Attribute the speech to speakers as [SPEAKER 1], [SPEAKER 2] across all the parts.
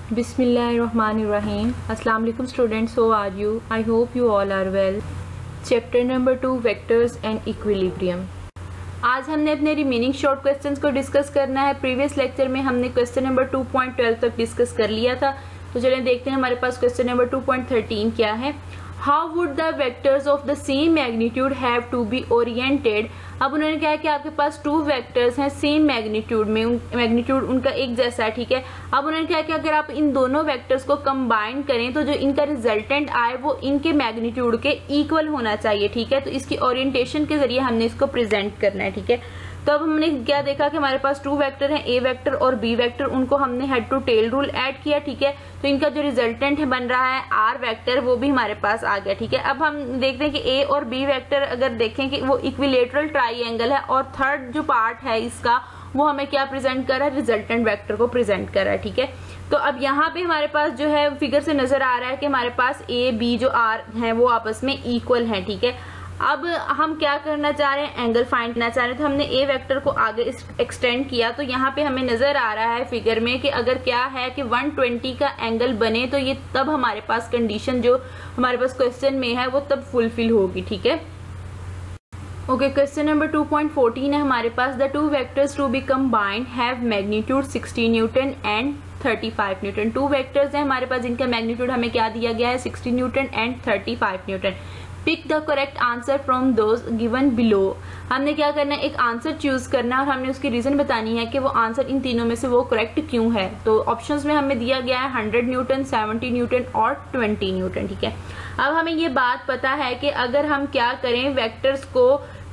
[SPEAKER 1] Bismillahirrahmanirrahim. Assalamu alaikum students, how are you? I hope you all are well. Chapter number 2 Vectors and Equilibrium. आज हमने अपने remaining short questions को discuss करना है। Previous lecture में हमने क्वेश्चन नंबर 2.12 तक डिस्कस कर लिया था, तो चलिए देखते हैं हमारे पास क्वेश्चन नंबर 2.13 क्या है। How would the vectors of the same magnitude have to be oriented. अब उन्होंने कहा कि आपके पास टू वेक्टर्स हैं सेम मैग्नीट्यूड में, मैग्नीट्यूड उनका एक जैसा है, ठीक है। अब उन्होंने कहा कि अगर आप इन दोनों वेक्टर्स को कंबाइन करें तो जो इनका रिजल्टेंट आए वो इनके मैग्नीट्यूड के इक्वल होना चाहिए, ठीक है। तो इसकी ओरिएंटेशन के जरिए हमने इसको प्रेजेंट करना है, ठीक है। तो अब हमने क्या देखा कि हमारे पास टू वेक्टर हैं, ए वेक्टर और बी वेक्टर, उनको हमने head to tail rule add किया, ठीक है। तो इनका जो रिजल्टेंट बन रहा है आर वेक्टर वो भी हमारे पास आ गया, ठीक है। अब हम देखते हैं कि ए और बी वेक्टर अगर देखें कि वो इक्विलेटरल ट्राइंगल है और थर्ड जो पार्ट है इसका वो हमें क्या प्रेजेंट कर रहा है, रिजल्टेंट वेक्टर को प्रेजेंट कर रहा है, ठीक है। तो अब यहाँ पे हमारे पास जो है फिगर से नजर आ रहा है कि हमारे पास ए बी जो आर है वो आपस में इक्वल है, ठीक है। अब हम क्या करना चाह रहे हैं, एंगल फाइंड करना चाह रहे हैं। तो हमने ए वेक्टर को आगे एक्सटेंड किया, तो यहाँ पे हमें नजर आ रहा है फिगर में कि अगर क्या है कि 120 का एंगल बने तो ये तब हमारे पास कंडीशन जो हमारे पास क्वेश्चन में है वो तब फुलफिल होगी, ठीक है। ओके, क्वेश्चन नंबर 2.14 है हमारे पास। The two vectors to be combined have magnitude 60 newton and 35 newton. Two vectors हैं हमारे पास जिनका मैग्नीट्यूड हमें क्या दिया गया है, 60 newton and 35 newton. Pick the correct answer from those given below. हमने क्या करना है, एक आंसर चूज करना है और हमने उसकी रीजन बतानी है कि वो आंसर इन तीनों में से वो करेक्ट क्यों है। तो ऑप्शंस में हमें दिया गया है 100 न्यूटन, 70 न्यूटन और 20 न्यूटन, ठीक है। अब हमें ये बात पता है कि अगर हम क्या करें, वेक्टर्स को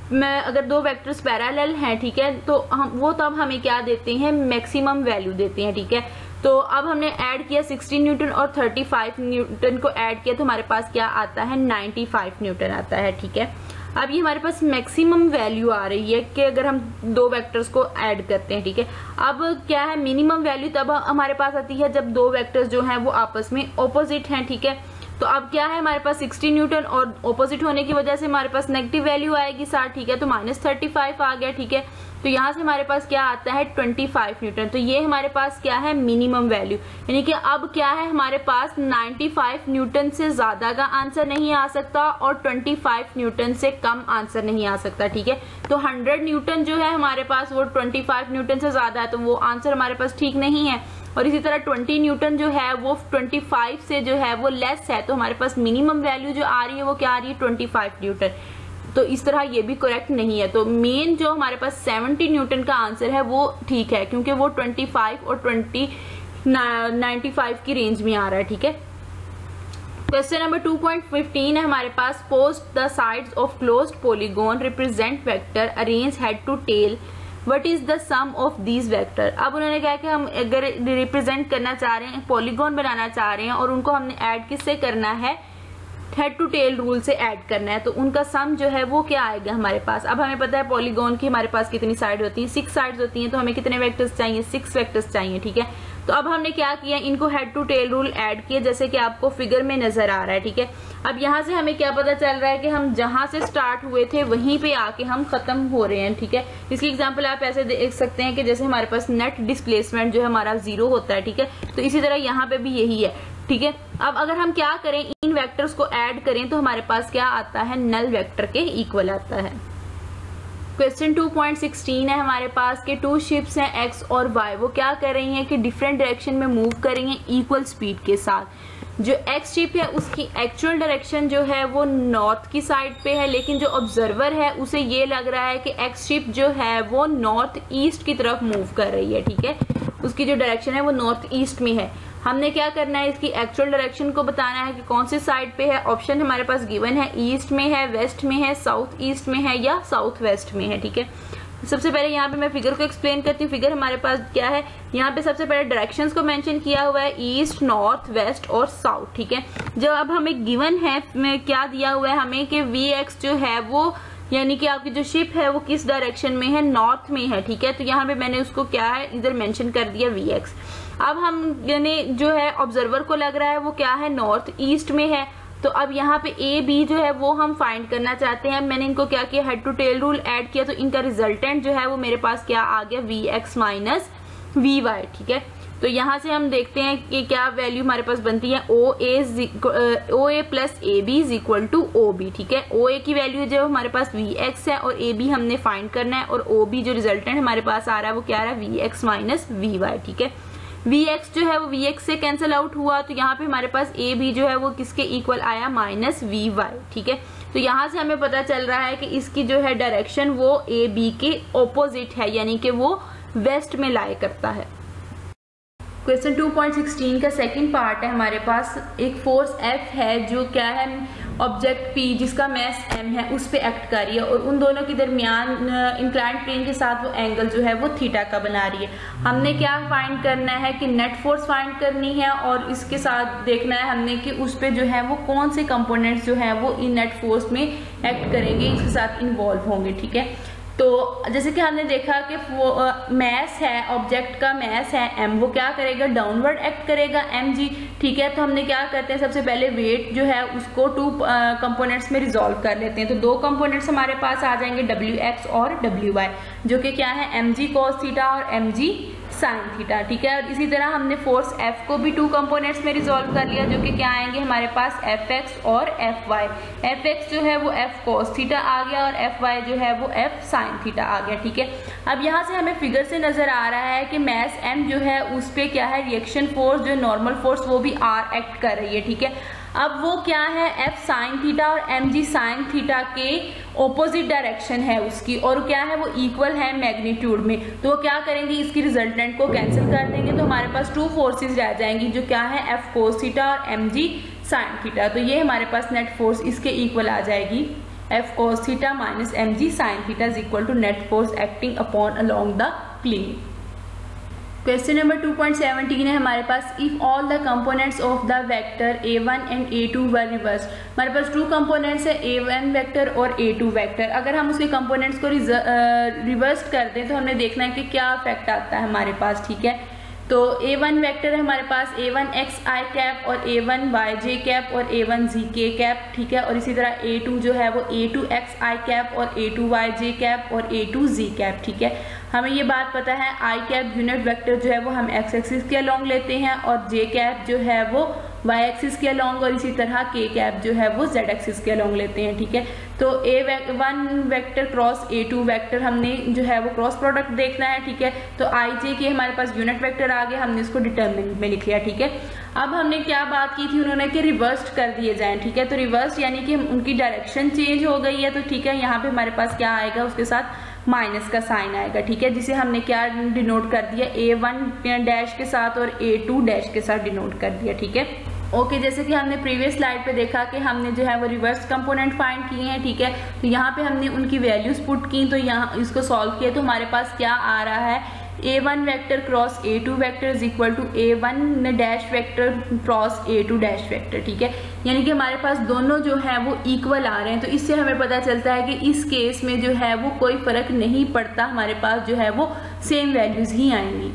[SPEAKER 1] अगर दो वेक्टर्स पैरेलल हैं, ठीक है, तो हम वो तब हमें क्या देते हैं, मैक्सिमम वैल्यू देते हैं, ठीक है। तो अब हमने ऐड किया 60 न्यूटन और 35 न्यूटन को ऐड किया तो हमारे पास क्या आता है, 95 न्यूटन आता है, ठीक है। अब ये हमारे पास मैक्सिमम वैल्यू आ रही है कि अगर हम दो वेक्टर्स को ऐड करते हैं, ठीक है। अब क्या है, मिनिमम वैल्यू तब हमारे पास आती है जब दो वेक्टर्स जो हैं वो आपस में ऑपोजिट हैं, ठीक है। तो अब क्या है, हमारे पास 60 न्यूटन और ऑपोजिट होने की वजह से हमारे पास नेगेटिव वैल्यू आएगी साथ, ठीक है। तो -35 आ गया, ठीक है। तो यहाँ से हमारे पास क्या आता है, 25 न्यूटन। तो ये हमारे पास क्या है, मिनिमम वैल्यू, यानी कि अब क्या है, हमारे पास 95 न्यूटन से ज्यादा का आंसर नहीं आ सकता और 25 न्यूटन से कम आंसर नहीं आ सकता, ठीक है। तो 100 न्यूटन जो है हमारे पास वो 25 न्यूटन से ज्यादा है, तो वो आंसर हमारे पास ठीक नहीं है। और इसी तरह 20 न्यूटन जो है वो 25 से जो है वो लेस है, तो हमारे पास मिनिमम वैल्यू जो आ रही है वो क्या आ रही है, 25 न्यूटन। तो इस तरह ये भी करेक्ट नहीं है। तो मेन जो हमारे पास 70 न्यूटन का आंसर है वो ठीक है, क्योंकि वो 25 और 95 की रेंज में आ रहा है, ठीक है। क्वेश्चन नंबर 2.15 है हमारे पास। Post the sides of closed polygon represent vector arrange head to tail, what is the sum of these vector. अब उन्होंने कहा कि हम अगर रिप्रेजेंट करना चाह रहे हैं, पॉलीगॉन बनाना चाह रहे हैं और उनको हमने ऐड किससे करना है, हेड टू टेल रूल से ऐड करना है, तो उनका सम जो है वो क्या आएगा हमारे पास। अब हमें पता है पॉलीगॉन की हमारे पास कितनी साइड होती है, 6 साइड्स होती हैं, तो हमें कितने वेक्टर्स चाहिए, 6 वेक्टर्स चाहिए, ठीक है। तो अब हमने क्या किया, इनको head to tail rule add किया जैसे कि आपको फिगर में नजर आ रहा है, ठीक है। अब यहाँ से हमें क्या पता चल रहा है कि हम जहां से स्टार्ट हुए थे वहीं पे आके हम खत्म हो रहे हैं, ठीक है। इसकी एग्जांपल आप ऐसे देख सकते हैं कि जैसे हमारे पास नेट डिस्प्लेसमेंट जो है हमारा 0 होता है, ठीक है। तो इसी तरह यहाँ पे भी यही है, ठीक है। अब अगर हम क्या करें, इन वेक्टर्स को ऐड करें तो हमारे पास क्या आता है, नल वेक्टर के इक्वल आता है। क्वेश्चन 2.16 है हमारे पास के टू शिप्स हैं एक्स और वाई, वो क्या कर रही हैं कि डिफरेंट डायरेक्शन में मूव करेंगे इक्वल स्पीड के साथ। जो एक्स शिप है उसकी एक्चुअल डायरेक्शन जो है वो नॉर्थ की साइड पे है, लेकिन जो ऑब्जर्वर है उसे ये लग रहा है कि एक्स शिप जो है वो नॉर्थ ईस्ट की तरफ मूव कर रही है, ठीक है। उसकी जो डायरेक्शन है वो नॉर्थ ईस्ट में है। हमने क्या करना है, इसकी एक्चुअल डायरेक्शन को बताना है कि कौन सी साइड पे है। ऑप्शन हमारे पास गिवन है, ईस्ट में है, वेस्ट में है, साउथ ईस्ट में है या साउथ वेस्ट में है, ठीक है। सबसे पहले यहाँ पे मैं फिगर को एक्सप्लेन करती हूँ। फिगर हमारे पास क्या है, यहाँ पे सबसे पहले डायरेक्शंस को मेंशन किया हुआ है, ईस्ट, नॉर्थ, वेस्ट और साउथ, ठीक है। जब अब हमें गिवन है में क्या दिया हुआ है हमें कि वी जो है वो यानी कि आपकी जो शिप है वो किस डायरेक्शन में है, नॉर्थ में है, ठीक है। तो यहाँ पे मैंने उसको क्या है इधर मेंशन कर दिया वी। अब हम यानी जो है ऑब्जर्वर को लग रहा है वो क्या है, नॉर्थ ईस्ट में है। तो अब यहाँ पे ए बी जो है वो हम फाइंड करना चाहते हैं। मैंने इनको क्या किया, head to tail rule add किया, तो इनका रिजल्टेंट जो है वो मेरे पास क्या आ गया, V X minus V Y, ठीक है। तो यहाँ से हम देखते हैं कि क्या वैल्यू हमारे पास बनती है, O A plus A B is equal to O B. ठीक है, ओ ए की वैल्यू जो हमारे पास वी एक्स है और ए बी हमने फाइंड करना है, और ओ बी जो रिजल्टेंट हमारे पास आ रहा है वो क्या आ रहा है, V X minus V Y. ठीक है, वी एक्स जो है वो वी एक्स से कैंसिल आउट हुआ, तो यहाँ पे हमारे पास ए बी जो है वो किसके इक्वल आया, माइनस वी वाई। ठीक है, तो यहाँ से हमें पता चल रहा है कि इसकी जो है डायरेक्शन वो ए बी के ऑपोजिट है, यानी कि वो वेस्ट में लाई करता है। क्वेश्चन 2.16 का सेकंड पार्ट है, हमारे पास एक फोर्स F है जो क्या है, ऑब्जेक्ट P जिसका मैस M है उस पे एक्ट कर रही है, और उन दोनों के दरमियान इंक्लाइंड प्लेन के साथ वो एंगल जो है वो थीटा का बना रही है। हमने क्या फाइंड करना है कि नेट फोर्स फाइंड करनी है, और इसके साथ देखना है हमने कि उस पे जो है वो कौन से कंपोनेंट्स जो है वो इन नेट फोर्स में एक्ट करेंगे, इसके साथ इन्वॉल्व होंगे। ठीक है, तो जैसे कि हमने देखा कि वो मैस है, ऑब्जेक्ट का मैस है m, वो क्या करेगा, डाउनवर्ड एक्ट करेगा mg। ठीक है, तो हमने क्या करते हैं, सबसे पहले वेट जो है उसको टू कंपोनेंट्स में रिजॉल्व कर लेते हैं। तो दो कंपोनेंट्स हमारे पास आ जाएंगे wx और wy, जो कि क्या है mg cos थीटा और mg साइन थीटा। ठीक है, और इसी तरह हमने फोर्स F को भी टू कंपोनेंट्स में रिजॉल्व कर लिया, जो कि क्या आएंगे हमारे पास Fx और Fy। Fx जो है वो F cos थीटा आ गया और Fy जो है वो F साइन थीटा आ गया। ठीक है, अब यहाँ से हमें फिगर से नजर आ रहा है कि मैस M जो है उस पे क्या है, रिएक्शन फोर्स जो नॉर्मल फोर्स वो भी R एक्ट कर रही है। ठीक है, अब वो क्या है, F साइन थीटा और mg साइन थीटा के ऑपोजिट डायरेक्शन है उसकी, और क्या है वो इक्वल है मैग्नीट्यूड में। तो वो क्या करेंगे, इसकी रिजल्टेंट को कैंसिल कर देंगे, तो हमारे पास टू फोर्सेस रह जाएंगी जो क्या है, F cos थीटा और mg साइन थीटा। तो ये हमारे पास नेट फोर्स इसके इक्वल आ जाएगी, F cos theta minus mg sine theta is equal to net force acting upon along the plane. Question number 2.17 है हमारे पास, if all the components of the vector a1 and a2 were reverse. हमारे पास two components है, a1 vector और a2 vector. अगर हम उसके कंपोनेंट्स को रिवर्स कर दें तो हमने देखना है कि क्या इफेक्ट आता है हमारे पास। ठीक है, तो a1 वेक्टर है हमारे पास a1 x i कैप और a1 y j कैप और a1 z k कैप। ठीक है, और इसी तरह a2 जो है वो a2 x i कैप और a2 y j कैप और a2 z कैप। ठीक है, हमें ये बात पता है i कैप यूनिट वेक्टर जो है वो हम x एक्सिस के अलोंग लेते हैं, और j कैप जो है वो y एक्सिस के अलोंग, और इसी तरह k कैप जो है वो z एक्सिस के अलोंग लेते हैं। ठीक है, तो a1 vector cross a2 vector हमने जो है वो क्रॉस प्रोडक्ट देखना है। ठीक है, तो i j के हमारे पास यूनिट वेक्टर आ गए, हमने इसको डिटरमिनेंट में लिख लिया। ठीक है, अब हमने क्या बात की थी, उन्होंने कि रिवर्स कर दिए जाएं। ठीक है, तो रिवर्स यानी कि उनकी डायरेक्शन चेंज हो गई है, तो ठीक है यहाँ पे हमारे पास क्या आएगा, उसके साथ माइनस का साइन आएगा। ठीक है, जिसे हमने क्या डिनोट कर दिया, a1 डैश के साथ और a2 डैश के साथ डिनोट कर दिया। ठीक है, ओके, जैसे कि हमने प्रीवियस स्लाइड पे देखा कि हमने जो है वो रिवर्स कंपोनेंट फाइंड किए हैं। ठीक है, तो यहाँ पे हमने उनकी वैल्यूज पुट की, तो यहाँ इसको सॉल्व किया तो हमारे पास क्या आ रहा है, a1 vector cross a2 vector is equal to a1 dash vector cross a2 dash vector. ठीक है, यानी कि हमारे पास दोनों जो है वो इक्वल आ रहे हैं, तो इससे हमें पता चलता है कि इस केस में जो है वो कोई फर्क नहीं पड़ता, हमारे पास जो है वो सेम वैल्यूज ही आएंगी।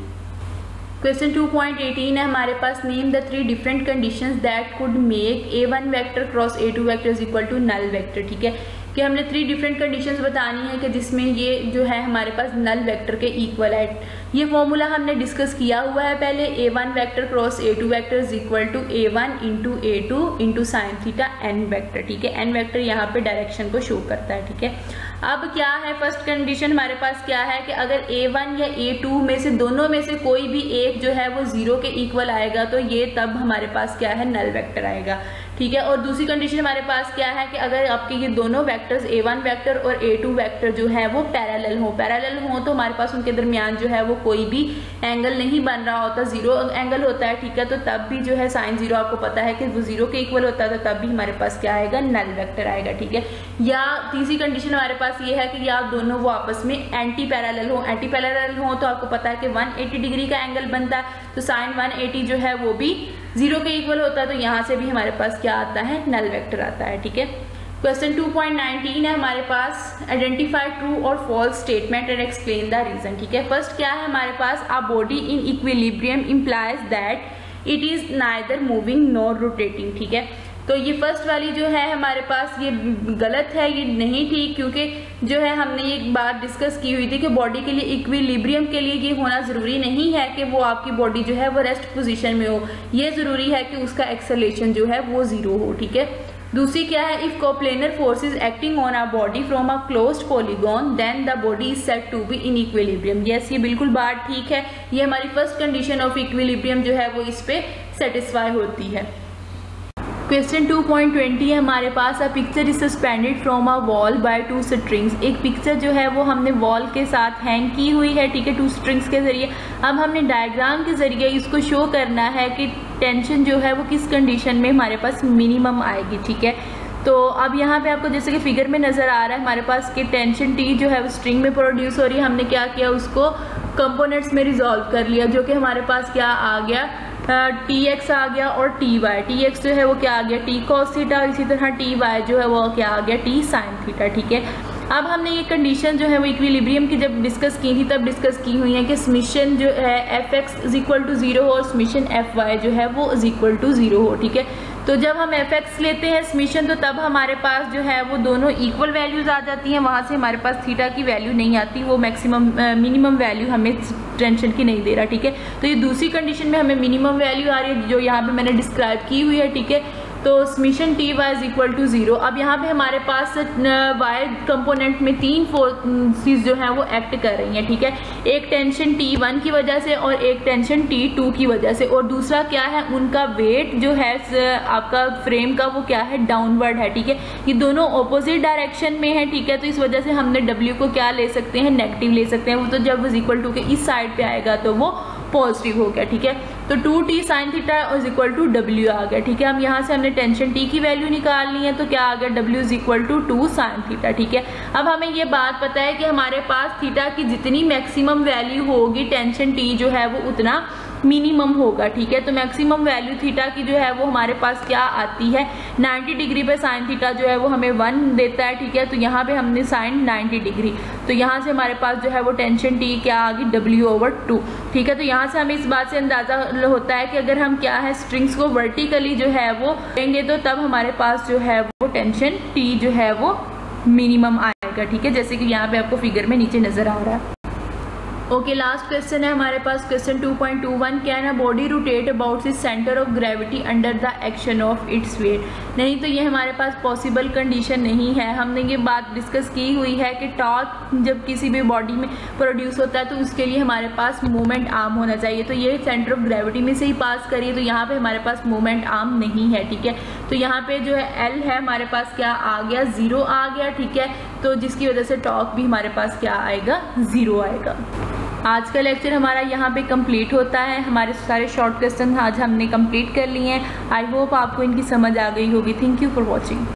[SPEAKER 1] क्वेश्चन 2.18 है हमारे पास, name the 3 different conditions that could make a1 vector cross a2 vector is equal to null vector. ठीक है, कि हमने 3 डिफरेंट कंडीशंस बतानी है कि जिसमें ये जो है हमारे पास नल वेक्टर के इक्वल है। ये फॉर्मूला हमने डिस्कस किया हुआ है पहले, a1 vector cross a2 vector is equal to a1 into a2 into sine theta n vector. ठीक है, n वेक्टर यहाँ पे डायरेक्शन को शो करता है। ठीक है, अब क्या है, फर्स्ट कंडीशन हमारे पास क्या है कि अगर a1 या a2 में से दोनों में से कोई भी एक जो है वो 0 के इक्वल आएगा, तो ये तब हमारे पास क्या है, नल वेक्टर आएगा। ठीक है, और दूसरी कंडीशन हमारे पास क्या है कि अगर आपके ये दोनों वेक्टर्स a1 वेक्टर और a2 वेक्टर जो है वो पैरेलल हो तो हमारे पास उनके दरमियान जो है वो कोई भी एंगल नहीं बन रहा होता, 0 एंगल होता है। ठीक है, तो तब भी जो है साइन 0 आपको पता है कि वो 0 के इक्वल होता है, तो तब भी हमारे पास क्या आएगा, नल वेक्टर आएगा। ठीक है, या तीसरी कंडीशन हमारे पास ये है कि या दोनों वो आपस में एंटी पैरेलल हो तो आपको पता है कि 180 डिग्री का एंगल बनता है, तो साइन 180 जो है वो भी 0 के इक्वल होता है, तो यहाँ से भी हमारे पास क्या आता है, नल वेक्टर आता है। ठीक है, क्वेश्चन 2.19 है हमारे पास, आइडेंटिफाई ट्रू और false statement and explain the reason. ठीक है, फर्स्ट क्या है हमारे पास, a body in equilibrium implies that it is neither moving nor rotating. ठीक है, तो ये फर्स्ट वाली जो है हमारे पास ये गलत है, ये नहीं ठीक, क्योंकि जो है हमने ये एक बात डिस्कस की हुई थी कि बॉडी के लिए इक्विलिब्रियम के लिए ये होना जरूरी नहीं है कि वो आपकी बॉडी जो है वो रेस्ट पोजीशन में हो, ये जरूरी है कि उसका एक्सेलरेशन जो है वो 0 हो। ठीक है। दूसरी क्या है, if coplanar force is acting on a body from a closed polygon then the body is said to be in equilibrium. Yes, ये बिल्कुल बात ठीक है, ये हमारी फर्स्ट कंडीशन ऑफ इक्विलिब्रियम जो है वो इस पे सेटिस्फाई होती है। क्वेश्चन 2.20 है हमारे पास, a picture is suspended from a wall by 2 strings. एक पिक्चर जो है वो हमने वॉल के साथ हैंग की हुई है, ठीक है, 2 स्ट्रिंग्स के जरिए। अब हमने डायग्राम के जरिए इसको शो करना है कि टेंशन जो है वो किस कंडीशन में हमारे पास मिनिमम आएगी। ठीक है। तो अब यहाँ पे आपको जैसे कि फिगर में नजर आ रहा है हमारे पास कि टेंशन टी जो है वो स्ट्रिंग में प्रोड्यूस हो रही है। हमने क्या किया, उसको कंपोनेंट्स में रिजॉल्व कर लिया, जो कि हमारे पास क्या आ गया, टी एक्स आ गया और टी वाई। टी एक्स जो है वो क्या आ गया, टी कॉस थीटा, और इसी तरह टी वाई जो है वो क्या आ गया, टी साइन थीटा। ठीक है। अब हमने ये कंडीशन जो है वो इक्विलिब्रियम की जब डिस्कस की थी तब डिस्कस की हुई है कि समीशन जो है F X is equal to 0 हो और समीशन एफ वाई जो है वो इज इक्वल टू 0 हो। ठीक है। तो जब हम एफ एक्स लेते हैं समीशन, तो तब हमारे पास जो है वो दोनों इक्वल वैल्यूज आ जाती हैं, वहां से हमारे पास थीटा की वैल्यू नहीं आती, वो मैक्सिमम मिनिमम वैल्यू हमें टेंशन की नहीं दे रहा। ठीक है। तो ये दूसरी कंडीशन में हमें मिनिमम वैल्यू आ रही है जो यहाँ पे मैंने डिस्क्राइब की हुई है। ठीक है। तो summation T Y is equal to 0। अब यहाँ पे हमारे पास वाई कंपोनेंट में 3 फोर्सेस जो है वो एक्ट कर रही हैं। ठीक है। एक टेंशन T1 की वजह से और एक टेंशन T2 की वजह से, और दूसरा क्या है, उनका वेट जो है आपका फ्रेम का वो क्या है, डाउनवर्ड है। ठीक है। ये दोनों ऑपोजिट डायरेक्शन में है। ठीक है। तो इस वजह से हमने W को क्या ले सकते हैं, नेगेटिव ले सकते हैं। वो तो जब इज इक्वल टू के इस साइड पे आएगा तो वो पॉजिटिव हो गया। ठीक है। तो 2t sine theta is equal to W आ गया। ठीक है। हम यहाँ से हमने टेंशन T की वैल्यू निकालनी है, तो क्या आ गया, W is equal to 2 sine theta. ठीक है। अब हमें ये बात पता है कि हमारे पास थीटा की जितनी मैक्सिमम वैल्यू होगी टेंशन T जो है वो उतना मिनिमम होगा। ठीक है। तो मैक्सिमम वैल्यू थीटा की जो है वो हमारे पास क्या आती है, 90 डिग्री पे साइन थीटा जो है वो हमें 1 देता है। ठीक है। तो यहाँ पे हमने साइन 90 डिग्री, तो यहाँ से हमारे पास जो है वो टेंशन T क्या आ गई, W/2। ठीक है। तो यहाँ से हमें इस बात से अंदाजा होता है कि अगर हम क्या है स्ट्रिंग्स को वर्टिकली जो है वो लेंगे तो तब हमारे पास जो है वो टेंशन T जो है वो मिनिमम आएगा। ठीक है। जैसे कि यहाँ पे आपको फिगर में नीचे नजर आ रहा है। ओके, लास्ट क्वेश्चन है हमारे पास, question 2.21, can a body rotate about its centre of gravity under the action of its weight. नहीं, तो ये हमारे पास पॉसिबल कंडीशन नहीं है। हमने ये बात डिस्कस की हुई है कि टॉर्क जब किसी भी बॉडी में प्रोड्यूस होता है तो उसके लिए हमारे पास मोमेंट आर्म होना चाहिए। तो ये सेंटर ऑफ ग्रेविटी में से ही पास करिए, तो यहाँ पे हमारे पास मोमेंट आर्म नहीं है। ठीक है। तो यहाँ पे जो है L है हमारे पास क्या आ गया, 0 आ गया। ठीक है। तो जिसकी वजह से टॉर्क भी हमारे पास क्या आएगा, 0 आएगा। आज का लेक्चर हमारा यहाँ पे कंप्लीट होता है। हमारे सारे शॉर्ट क्वेश्चन आज हमने कंप्लीट कर लिए हैं। आई होप आपको इनकी समझ आ गई होगी। Thank you for watching.